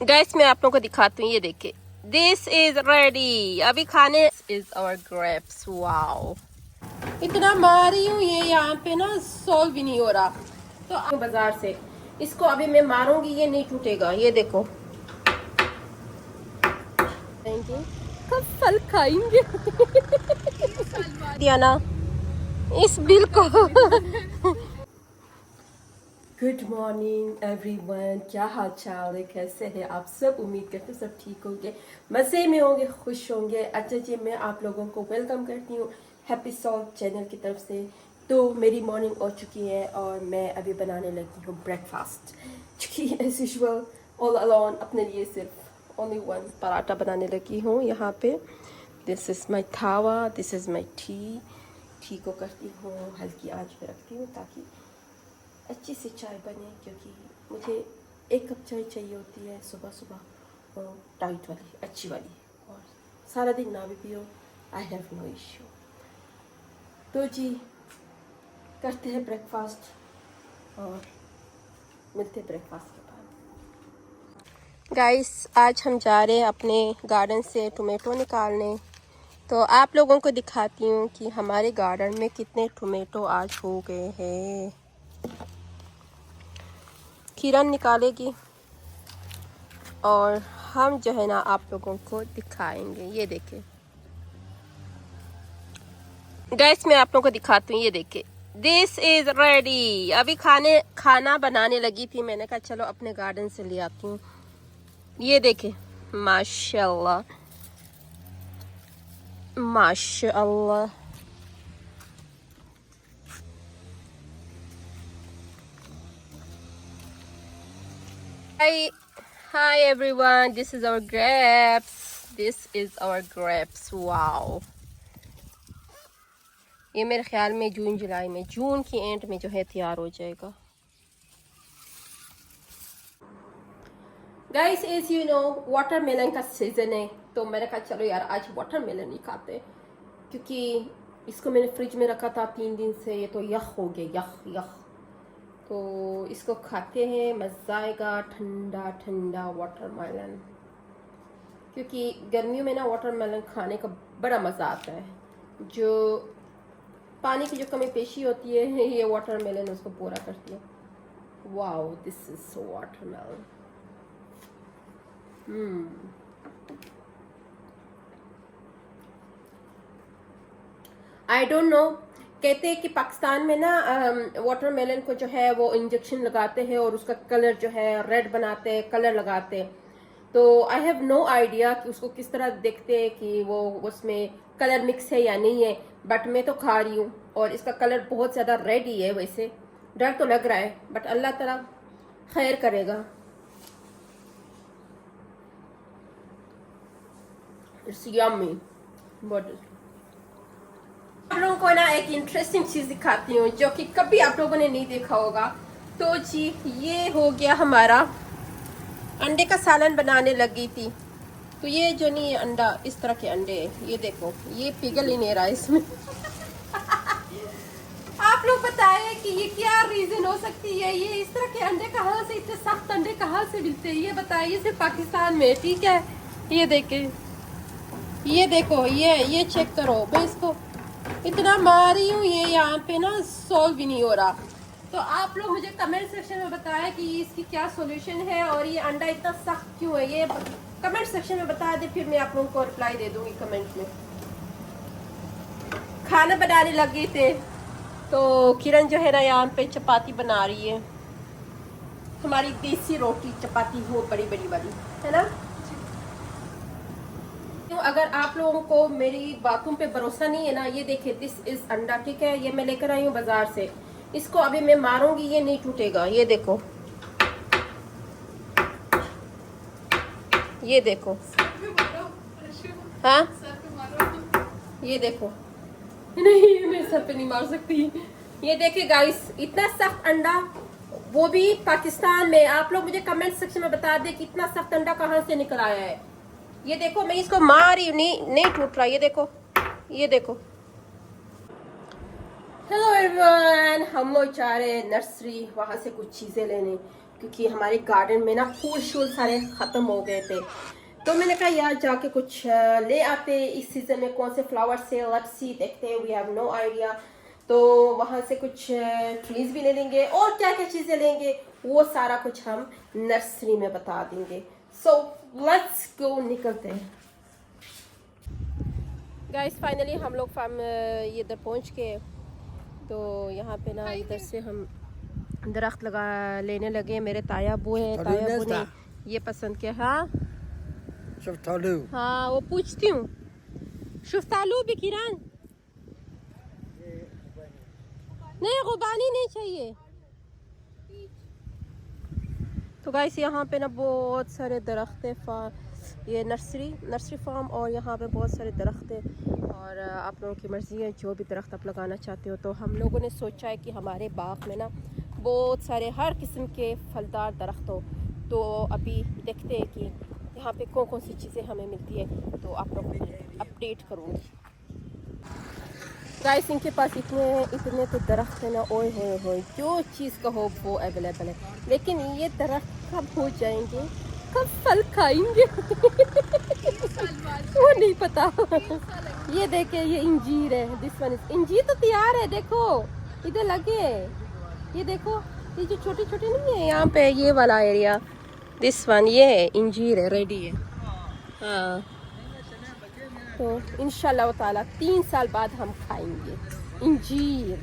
Guys मैं आप लोगों को दिखाती हूँ, ये देखिए दिस इज रेडी। अभी खाने इज आवर ग्रेप्स। वाओ, इतना मार रही हूँ ये यहाँ पे ना सॉल्व भी नहीं हो रहा। तो बाजार से इसको अभी मैं मारूंगी, ये नहीं टूटेगा। ये देखो कब फल खाएंगे दिया ना इस बिल को। गुड मॉर्निंग एवरीवन, क्या हाल चाल है, कैसे हैं आप सब? उम्मीद करते हैं सब ठीक होंगे, मज़े में होंगे, खुश होंगे। अच्छा जी, मैं आप लोगों को वेलकम करती हूँ हैप्पी सॉल्व चैनल की तरफ से। तो मेरी मॉर्निंग हो चुकी है और मैं अभी बनाने लगी हूँ ब्रेकफास्ट, क्योंकि एज यूजुअल ऑल अलोन अपने लिए सिर्फ ओनली वन पराठा बनाने लगी हूँ यहाँ पे। दिस इज़ माई थावा, दिस इज़ माई टी को करती हूँ हल्की आंच पे रखती हूँ ताकि अच्छी सी चाय बने, क्योंकि मुझे एक कप चाय चाहिए होती है सुबह सुबह, और टाइट वाली, अच्छी वाली, और सारा दिन ना भी पियो, आई हैव नो इश्यू। तो जी करते हैं ब्रेकफास्ट और मिलते हैं ब्रेकफास्ट के बाद। गाइस आज हम जा रहे हैं अपने गार्डन से टोमेटो निकालने। तो आप लोगों को दिखाती हूँ कि हमारे गार्डन में कितने टोमेटो आज हो गए हैं। किरण निकालेगी और हम जो है ना आप लोगों को दिखाएंगे। ये देखिए गैस मैं आप लोगों को दिखाती हूँ, ये देखिए दिस इज रेडी। अभी खाना बनाने लगी थी, मैंने कहा चलो अपने गार्डन से ले आती हूँ। ये देखिए माशाल्लाह माशाल्लाह। Hi everyone, this is our grapes. This is our grapes. Wow. ये मेरे ख्याल में जून जुलाई में, जून की एंड में जो है तैयार हो जाएगा। Guys as you know watermelon का सीजन है, तो मैंने कहा चलो यार आज वाटरमेलन ही खाते, क्योंकि इसको मैंने फ्रिज में रखा था 3 दिन से, ये तो यख हो गया, यख। तो इसको खाते हैं, मज़ा आएगा, ठंडा ठंडा वाटरमेलन। क्योंकि गर्मियों में ना वाटरमेलन खाने का बड़ा मज़ा आता है। जो पानी की जो कमी पेशी होती है ये वाटरमेलन उसको पूरा करती है। Wow, this is so watermelon. I don't know, कहते हैं कि पाकिस्तान में ना वाटरमेलन को जो है वो इंजेक्शन लगाते हैं और उसका कलर जो है रेड बनाते हैं, कलर लगाते हैं। तो आई हैव नो आइडिया कि उसको किस तरह देखते हैं कि वो उसमें कलर मिक्स है या नहीं है, बट मैं तो खा रही हूँ और इसका कलर बहुत ज़्यादा रेड ही है। वैसे डर तो लग रहा है, बट अल्लाह ताला खैर करेगा। It's yummy. आप लोगों को ना एक इंटरेस्टिंग चीज दिखाती हूँ जो कि कभी आप लोगों ने नहीं देखा होगा। तो जी ये हो गया हमारा, अंडे का सालन बनाने लगी थी। तो ये जो नहीं अंडा, इस तरह के अंडे, ये देखो ये पिघल ही नहीं रहा इसमें। आप लोग बताए कि ये क्या रीजन हो सकती है, ये इस तरह के अंडे कहाँ से, इतने सख्त अंडे कहाँ से मिलते हैं, ये बताइए। सिर्फ पाकिस्तान में, ठीक है। ये देखे, ये देखो, ये चेक करो। मैं इसको इतना मार रही हूँ, ये यहाँ पे ना सॉल्व भी नहीं हो रहा। तो आप लोग मुझे कमेंट सेक्शन में बताएं कि इसकी क्या सॉल्यूशन है और ये अंडा इतना सख्त क्यों है, ये कमेंट सेक्शन में बता दे, फिर मैं आप लोगों को रिप्लाई दे दूंगी कमेंट में। खाना बनाने लगे थे तो किरण जो है ना यहाँ पे चपाती बना रही है, हमारी देसी रोटी चपाती हो, बड़ी बड़ी वाली, है ना। अगर आप लोगों को मेरी बातों पे भरोसा नहीं है ना, ये देखिए दिस इज अंडा, ठीक है। ये मैं लेकर आई हूँ बाजार से, इसको अभी मैं मारूंगी, ये नहीं टूटेगा। ये देखो, ये देखो, हाँ ये देखो। नहीं मैं सर पे नहीं मार सकती। ये देखिए गाइस, इतना सख्त अंडा, वो भी पाकिस्तान में। आप लोग मुझे कमेंट सेक्शन में बता दें कि इतना सख्त अंडा कहाँ से निकल आया है। ये देखो मैं इसको मारी, नहीं टूट रहा। ये देखो, ये देखो। हेलो एवरीवन, हम लोग जा रहे हैं नर्सरी, वहाँ से कुछ चीज़ें लेने। क्योंकि हमारे गार्डन में ना फूल शूल सारे ख़त्म हो गए थे। तो मैंने कहा यार जाके कुछ ले आते, इस सीज़न में कौन से फ्लावर से, लेट्स सी, देखते हैं, वी हैव नो आइडिया। तो वहाँ से कुछ ट्रीज भी ले लेंगे और क्या क्या चीज़ें लेंगे वो सारा कुछ हम नर्सरी में बता देंगे। सो लेट्स गो, निकलते हैं। गाइस फाइनली हम लोग फार्म ये इधर पहुँच गए। तो यहाँ पे ना इधर से हम दरख्त लगा लेने लगे। मेरे ताया अबू है, ताया अबू ने ये पसंद किया। हाँ हाँ वो पूछती हूँ, शुफ्तालू बिकिरान नहीं, गुबानी नहीं चाहिए। तो गाइस यहाँ पे ना बहुत सारे दरख्त है, ये नर्सरी फार्म, और यहाँ पे बहुत सारे दरख्त है। और आप लोगों की मर्ज़ी है, जो भी दरख्त आप लगाना चाहते हो। तो हम लोगों ने सोचा है कि हमारे बाग में ना बहुत सारे हर किस्म के फलदार दरख्त हो। तो अभी देखते हैं कि यहाँ पे कौन कौन सी चीज़ें हमें मिलती है, तो आप लोगों को अपडेट करूँगी। गाइस इनके पास इतने तो दरख्त है ना, ओए होए जो चीज़ का हो वो अवेलेबल है। लेकिन ये दरख्त कब हो जाएंगे, कब फल खाएंगे वो नहीं पता। ये देखे, ये इंजीर है, दिस वन इज इंजीर। तो तैयार है, देखो इधर लगे, ये देखो, ये जो छोटे छोटे नहीं है यहाँ पे, ये वाला एरिया, दिस वन, ये है इंजीर है, रेडी है। हाँ तो इंशाल्लाह ताला 3 साल बाद हम खाएंगे इंजीर,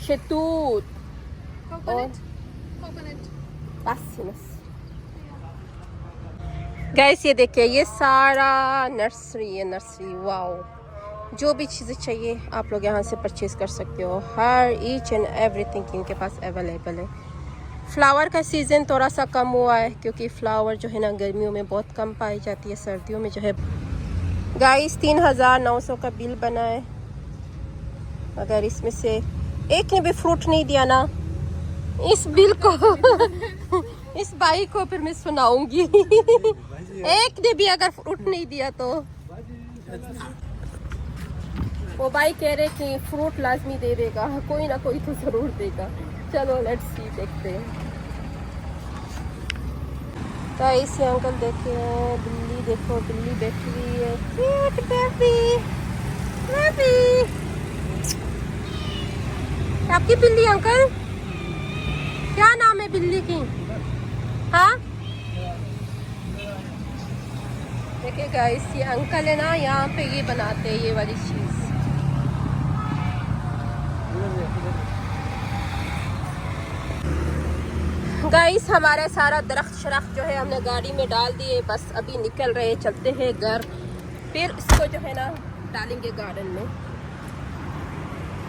शहतूत और बस। गैस ये देखिए, ये सारा नर्सरी है, नर्सरी। वाओ, जो भी चीज़ें चाहिए आप लोग यहाँ से परचेज़ कर सकते हो। हर ईच एंड एवरीथिंग इनके पास अवेलेबल है। फ्लावर का सीज़न थोड़ा सा कम हुआ है, क्योंकि फ्लावर जो है ना गर्मियों में बहुत कम पाई जाती है, सर्दियों में जो है। गाइस 3900 का बिल बना है। अगर इसमें से एक ने भी फ्रूट नहीं दिया ना, इस बिल को इस बाई को फिर मैं सुनाऊंगी एक ने भी अगर फ्रूट नहीं दिया तो। वो भाई कह रहे कि फ्रूट लाजमी दे देगा, कोई ना कोई तो जरूर देगा। चलो लेट्स सी, देखते हैं। गाइस ये अंकल देखे, बिल्ली देखो, बिल्ली बैठी हुई है, क्यूट बेबी बेबी। आपकी बिल्ली अंकल, क्या नाम है बिल्ली की? हाँ देखिए गाइस, ये अंकल है ना, यहाँ पे ये बनाते हैं ये वाली चीज। गाइस हमारा सारा दरख्त शरख्त जो है हमने गाड़ी में डाल दिए, बस अभी निकल रहे, चलते हैं घर, फिर इसको जो है ना डालेंगे गार्डन में।